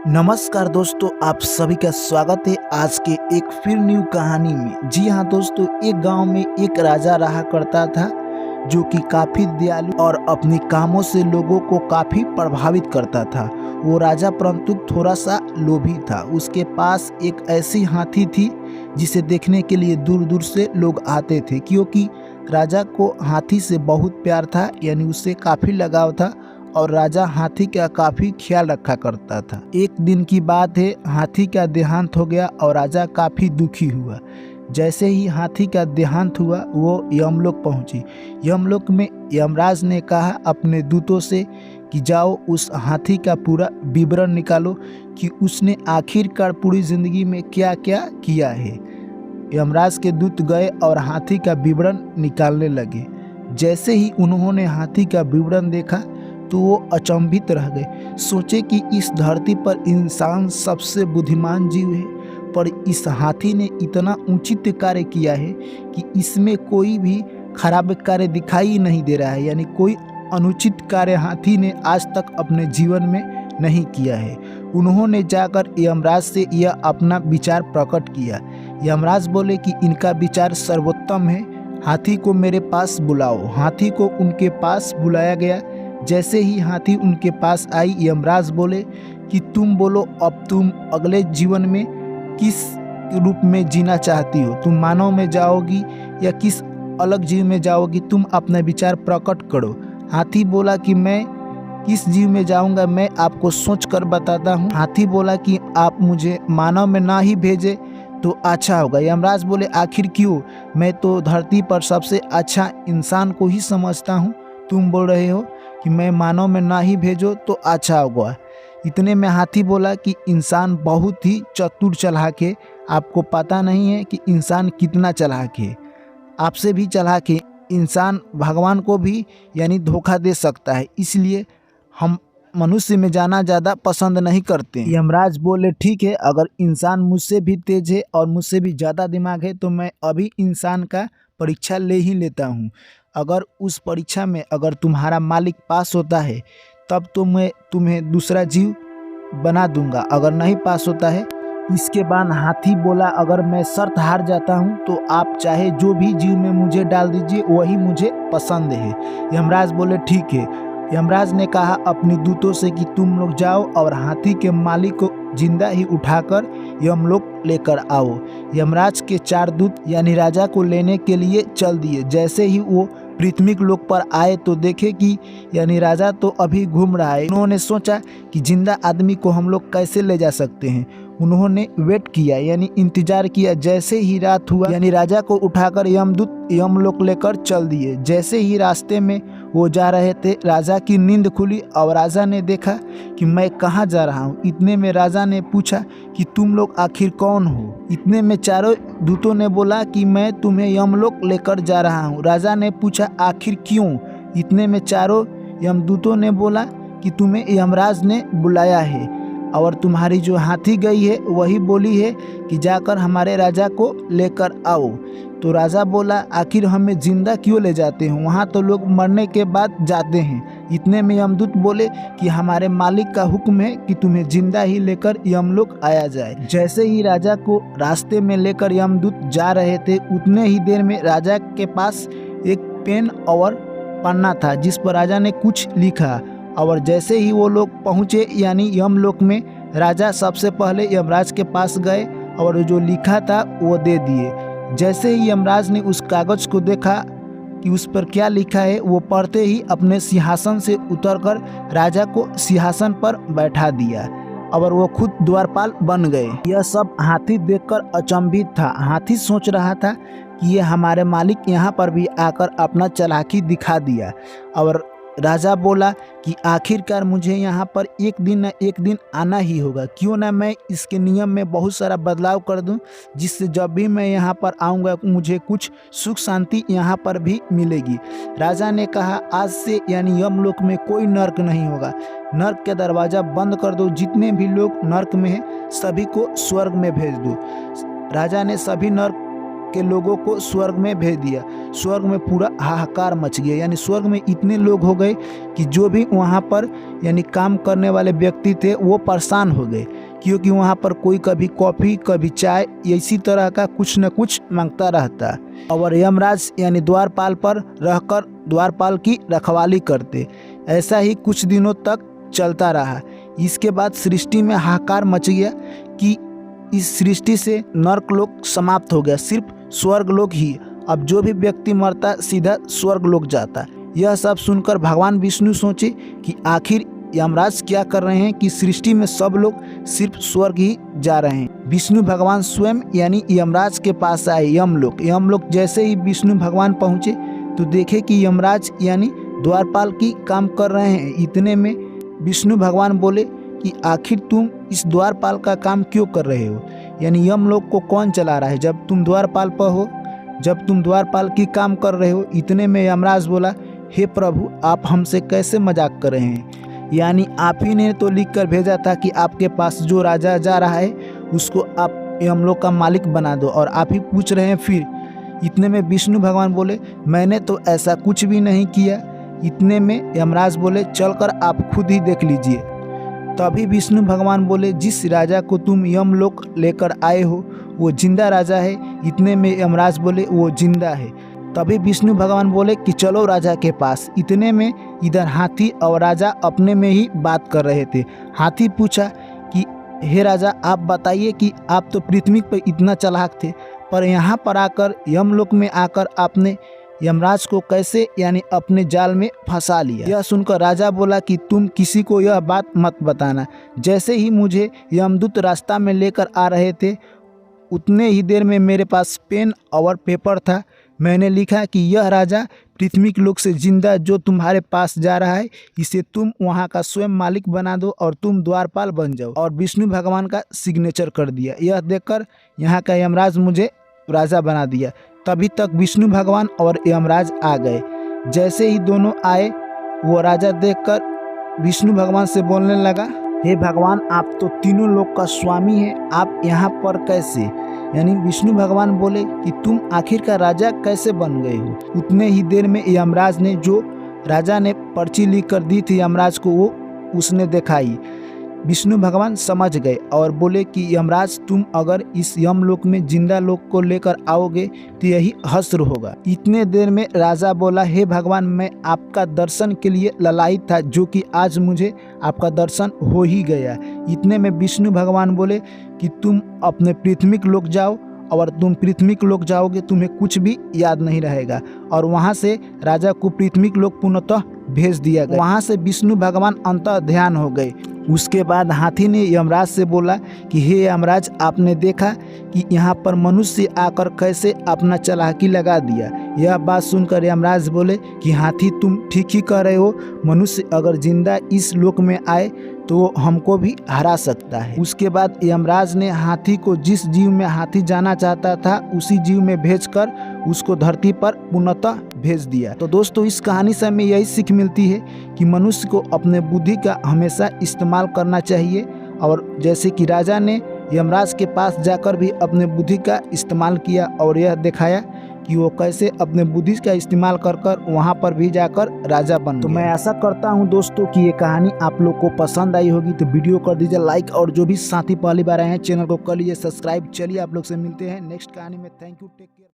नमस्कार दोस्तों, आप सभी का स्वागत है आज के एक फिर न्यू कहानी में। जी हाँ दोस्तों, एक गांव में एक राजा रहा करता था जो कि काफ़ी दयालु और अपने कामों से लोगों को काफ़ी प्रभावित करता था। वो राजा परंतु थोड़ा सा लोभी था। उसके पास एक ऐसी हाथी थी जिसे देखने के लिए दूर दूर से लोग आते थे, क्योंकि राजा को हाथी से बहुत प्यार था, यानी उससे काफ़ी लगाव था और राजा हाथी का काफ़ी ख्याल रखा करता था। एक दिन की बात है, हाथी का देहांत हो गया और राजा काफ़ी दुखी हुआ। जैसे ही हाथी का देहांत हुआ वो यमलोक पहुंची। यमलोक में यमराज ने कहा अपने दूतों से कि जाओ उस हाथी का पूरा विवरण निकालो कि उसने आखिरकार पूरी ज़िंदगी में क्या क्या किया है। यमराज के दूत गए और हाथी का विवरण निकालने लगे। जैसे ही उन्होंने हाथी का विवरण देखा तो वो अचंभित रह गए। सोचे कि इस धरती पर इंसान सबसे बुद्धिमान जीव है, पर इस हाथी ने इतना उचित कार्य किया है कि इसमें कोई भी खराब कार्य दिखाई ही नहीं दे रहा है। यानी कोई अनुचित कार्य हाथी ने आज तक अपने जीवन में नहीं किया है। उन्होंने जाकर यमराज से यह अपना विचार प्रकट किया। यमराज बोले कि इनका विचार सर्वोत्तम है, हाथी को मेरे पास बुलाओ। हाथी को उनके पास बुलाया गया। जैसे ही हाथी उनके पास आई, यमराज बोले कि तुम बोलो, अब तुम अगले जीवन में किस रूप में जीना चाहती हो? तुम मानव में जाओगी या किस अलग जीव में जाओगी? तुम अपना विचार प्रकट करो। हाथी बोला कि मैं किस जीव में जाऊंगा, मैं आपको सोच कर बताता हूँ। हाथी बोला कि आप मुझे मानव में ना ही भेजे तो अच्छा होगा। यमराज बोले आखिर क्यों? मैं तो धरती पर सबसे अच्छा इंसान को ही समझता हूँ। तुम बोल रहे हो कि मैं मानव में ना ही भेजो तो अच्छा होगा। इतने में हाथी बोला कि इंसान बहुत ही चतुर चालाक है, आपको पता नहीं है कि इंसान कितना चालाक है। आपसे भी चालाक है। इंसान भगवान को भी यानी धोखा दे सकता है, इसलिए हम मनुष्य में जाना ज़्यादा पसंद नहीं करते। यमराज बोले ठीक है, अगर इंसान मुझसे भी तेज है और मुझसे भी ज़्यादा दिमाग है तो मैं अभी इंसान का परीक्षा ले ही लेता हूँ। अगर उस परीक्षा में अगर तुम्हारा मालिक पास होता है तब तो मैं तुम्हें दूसरा जीव बना दूंगा, अगर नहीं पास होता है। इसके बाद हाथी बोला अगर मैं शर्त हार जाता हूँ तो आप चाहे जो भी जीव में मुझे डाल दीजिए, वही मुझे पसंद है। यमराज बोले ठीक है। यमराज ने कहा अपनी दूतों से कि तुम लोग जाओ और हाथी के मालिक को जिंदा ही उठाकर यमलोक लेकर आओ। यमराज के 4 दूत यानी राजा को लेने के लिए चल दिए। जैसे ही वो पृथ्वी लोक पर आए तो देखे कि यानी राजा तो अभी घूम रहा है। उन्होंने सोचा कि जिंदा आदमी को हम लोग कैसे ले जा सकते हैं। उन्होंने वेट किया यानी इंतजार किया। जैसे ही रात हुआ यानी राजा को उठाकर यमदूत यमलोक लेकर चल दिए। जैसे ही रास्ते में वो जा रहे थे, राजा की नींद खुली और राजा ने देखा कि मैं कहाँ जा रहा हूँ। इतने में राजा ने पूछा कि तुम लोग आखिर कौन हो? इतने में चारों दूतों ने बोला कि मैं तुम्हें यमलोक लेकर जा रहा हूँ। राजा ने पूछा आखिर क्यों? इतने में चारों यमदूतों ने बोला कि तुम्हें यमराज ने बुलाया है और तुम्हारी जो हाथी गई है वही बोली है कि जाकर हमारे राजा को लेकर आओ। तो राजा बोला आखिर हमें जिंदा क्यों ले जाते हैं? वहाँ तो लोग मरने के बाद जाते हैं। इतने में यमदूत बोले कि हमारे मालिक का हुक्म है कि तुम्हें जिंदा ही लेकर यमलोक आया जाए। जैसे ही राजा को रास्ते में लेकर यमदूत जा रहे थे, उतने ही देर में राजा के पास एक पेन और पन्ना था जिस पर राजा ने कुछ लिखा। और जैसे ही वो लोग पहुँचे यानी यमलोक में, राजा सबसे पहले यमराज के पास गए और जो लिखा था वो दे दिए। जैसे ही यमराज ने उस कागज को देखा कि उस पर क्या लिखा है, वो पढ़ते ही अपने सिंहासन से उतरकर राजा को सिंहासन पर बैठा दिया और वो खुद द्वारपाल बन गए। यह सब हाथी देखकर अचंभित था। हाथी सोच रहा था कि ये हमारे मालिक यहाँ पर भी आकर अपना चालाकी दिखा दिया। और राजा बोला कि आखिरकार मुझे यहाँ पर एक दिन न एक दिन आना ही होगा। क्यों ना मैं इसके नियम में बहुत सारा बदलाव कर दूं, जिससे जब भी मैं यहाँ पर आऊँगा मुझे कुछ सुख शांति यहाँ पर भी मिलेगी। राजा ने कहा आज से यानी यमलोक में कोई नर्क नहीं होगा। नर्क के दरवाज़ा बंद कर दो। जितने भी लोग नर्क में हैं सभी को स्वर्ग में भेज दो। राजा ने सभी नर्क के लोगों को स्वर्ग में भेज दिया। स्वर्ग में पूरा हाहाकार मच गया, यानी स्वर्ग में इतने लोग हो गए कि जो भी वहाँ पर यानी काम करने वाले व्यक्ति थे वो परेशान हो गए, क्योंकि वहाँ पर कोई कभी कॉफ़ी कभी चाय इसी तरह का कुछ न कुछ मांगता रहता। और यमराज यानी द्वारपाल पर रहकर द्वारपाल की रखवाली करते। ऐसा ही कुछ दिनों तक चलता रहा। इसके बाद सृष्टि में हाहाकार मच गया कि इस सृष्टि से नर्क लोक समाप्त हो गया, सिर्फ स्वर्ग लोक ही। अब जो भी व्यक्ति मरता सीधा स्वर्ग लोक जाता। यह सब सुनकर भगवान विष्णु सोचे कि आखिर यमराज क्या कर रहे हैं कि सृष्टि में सब लोग सिर्फ स्वर्ग ही जा रहे हैं। विष्णु भगवान स्वयं यानी यमराज के पास आए। यमलोक जैसे ही विष्णु भगवान पहुँचे तो देखे कि यमराज यानी द्वारपाल की काम कर रहे हैं। इतने में विष्णु भगवान बोले कि आखिर तुम इस द्वारपाल का काम क्यों कर रहे हो, यानी यमलोक को कौन चला रहा है जब तुम द्वारपाल पर हो, जब तुम द्वारपाल की काम कर रहे हो। इतने में यमराज बोला, हे प्रभु आप हमसे कैसे मजाक कर रहे हैं, यानी आप ही ने तो लिख कर भेजा था कि आपके पास जो राजा जा रहा है उसको आप यमलोक का मालिक बना दो, और आप ही पूछ रहे हैं फिर। इतने में विष्णु भगवान बोले, मैंने तो ऐसा कुछ भी नहीं किया। इतने में यमराज बोले, चलकर आप खुद ही देख लीजिए। तभी विष्णु भगवान बोले, जिस राजा को तुम यमलोक लेकर आए हो वो जिंदा राजा है। इतने में यमराज बोले, वो जिंदा है। तभी विष्णु भगवान बोले कि चलो राजा के पास। इतने में इधर हाथी और राजा अपने में ही बात कर रहे थे। हाथी पूछा कि हे राजा आप बताइए कि आप तो पृथ्वी पर इतना चालाक थे, पर यहाँ पर आकर यमलोक में आकर आपने यमराज को कैसे यानी अपने जाल में फंसा लिया। यह सुनकर राजा बोला कि तुम किसी को यह बात मत बताना। जैसे ही मुझे यमदूत रास्ता में लेकर आ रहे थे उतने ही देर में मेरे पास पेन और पेपर था। मैंने लिखा कि यह राजा पृथ्वी के लोक से जिंदा जो तुम्हारे पास जा रहा है, इसे तुम वहाँ का स्वयं मालिक बना दो और तुम द्वारपाल बन जाओ। और विष्णु भगवान का सिग्नेचर कर दिया। यह देखकर यहाँ का यमराज मुझे राजा बना दिया। तभी तक विष्णु भगवान और यमराज आ गए। जैसे ही दोनों आए वो राजा देखकर विष्णु भगवान से बोलने लगा, हे भगवान आप तो तीनों लोक का स्वामी हैं, आप यहाँ पर कैसे। यानी विष्णु भगवान बोले कि तुम आखिरकार राजा कैसे बन गए हो। उतने ही देर में यमराज ने जो राजा ने पर्ची लिख कर दी थी यमराज को वो उसने दिखाई। विष्णु भगवान समझ गए और बोले कि यमराज तुम अगर इस यमलोक में जिंदा लोग को लेकर आओगे तो यही हश्र होगा। इतने देर में राजा बोला, हे भगवान मैं आपका दर्शन के लिए ललायित था, जो कि आज मुझे आपका दर्शन हो ही गया। इतने में विष्णु भगवान बोले कि तुम अपने पृथ्वी के लोक जाओ, और तुम पृथ्वी के लोक जाओगे तुम्हें कुछ भी याद नहीं रहेगा। और वहाँ से राजा को पृथ्वी के लोक पुनः भेज दिया गया। वहाँ से विष्णु भगवान अंतः ध्यान हो गए। उसके बाद हाथी ने यमराज से बोला कि हे यमराज आपने देखा कि यहाँ पर मनुष्य आकर कैसे अपना चालाकी लगा दिया। यह बात सुनकर यमराज बोले कि हाथी तुम ठीक ही कह रहे हो, मनुष्य अगर जिंदा इस लोक में आए तो वो हमको भी हरा सकता है। उसके बाद यमराज ने हाथी को जिस जीव में हाथी जाना चाहता था उसी जीव में भेजकर उसको धरती पर पुनः भेज दिया। तो दोस्तों इस कहानी से हमें यही सीख मिलती है कि मनुष्य को अपने बुद्धि का हमेशा इस्तेमाल करना चाहिए। और जैसे कि राजा ने यमराज के पास जाकर भी अपने बुद्धि का इस्तेमाल किया और यह दिखाया कि वो कैसे अपने बुद्धि का इस्तेमाल कर वहाँ पर भी जाकर राजा बन। तो मैं आशा करता हूँ दोस्तों कि ये कहानी आप लोग को पसंद आई होगी। तो वीडियो कर दीजिए लाइक, और जो भी साथी पहली बार आए हैं चैनल को कर लीजिए सब्सक्राइब। चलिए आप लोग से मिलते हैं नेक्स्ट कहानी में। Thank you, take care.